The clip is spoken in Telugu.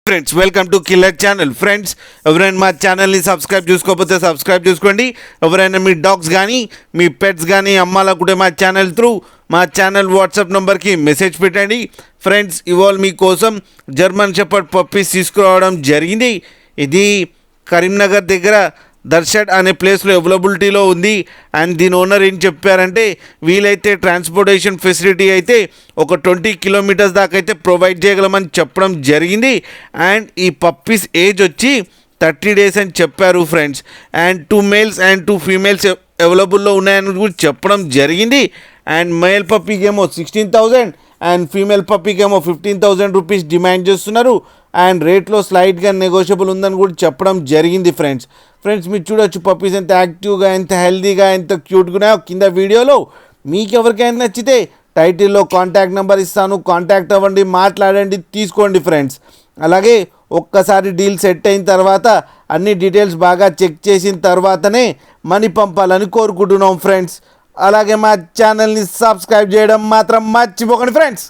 Friends welcome to killer channel. Friends ఎవరైనా మా ఛానల్ని సబ్స్క్రైబ్ చేసుకోకపోతే సబ్స్క్రైబ్ చేసుకోండి. ఎవరైనా మీ డాగ్స్ కానీ మీ పెట్స్ కానీ అమ్మాలనుకుంటే మా ఛానల్ త్రూ మా ఛానల్ వాట్సాప్ నెంబర్కి మెసేజ్ పెట్టండి. ఫ్రెండ్స్ ఇవాళ మీకోసం జర్మన్ షెపర్డ్ పప్పీస్ తీసుకురావడం జరిగింది. ఇది కరీంనగర్ దగ్గర దర్శడ్ అనే ప్లేస్లో అవైలబిలిటీలో ఉంది. అండ్ దీని ఓనర్ ఏం చెప్పారంటే వీలైతే ట్రాన్స్పోర్టేషన్ ఫెసిలిటీ అయితే ఒక 20 కిలోమీటర్స్ దాకా అయితే ప్రొవైడ్ చేయగలమని చెప్పడం జరిగింది. అండ్ ఈ పప్పీస్ ఏజ్ వచ్చి 30 డేస్ అని చెప్పారు friends. And 2 males and 2 females అవైలబుల్లో ఉన్నాయని కూడా చెప్పడం జరిగింది. అండ్ మేల్ పప్పీకి ఏమో 16,000 అండ్ ఫీమేల్ పప్పీకి ఏమో 15,000 రూపీస్ డిమాండ్ చేస్తున్నారు. అండ్ రేట్లో స్లైట్గా నెగోషియబుల్ ఉందని కూడా చెప్పడం జరిగింది ఫ్రెండ్స్. మీరు చూడొచ్చు పప్పీస్ ఎంత యాక్టివ్గా, ఎంత హెల్తీగా, ఎంత క్యూట్గా ఉన్నాయో కింద వీడియోలో. మీకు ఎవరికైనా నచ్చితే టైటిల్లో కాంటాక్ట్ నెంబర్ ఇస్తాను, కాంటాక్ట్ అవ్వండి, మాట్లాడండి, తీసుకోండి ఫ్రెండ్స్. అలాగే ఒక్కసారి డీల్ సెట్ అయిన తర్వాత అన్ని డీటెయిల్స్ బాగా చెక్ చేసిన తర్వాతనే మనీ పంపాలని కోరుకుంటున్నాం ఫ్రెండ్స్. అలాగే మా ఛానల్ని సబ్స్క్రైబ్ చేయడం మాత్రం మర్చిపోకండి ఫ్రెండ్స్.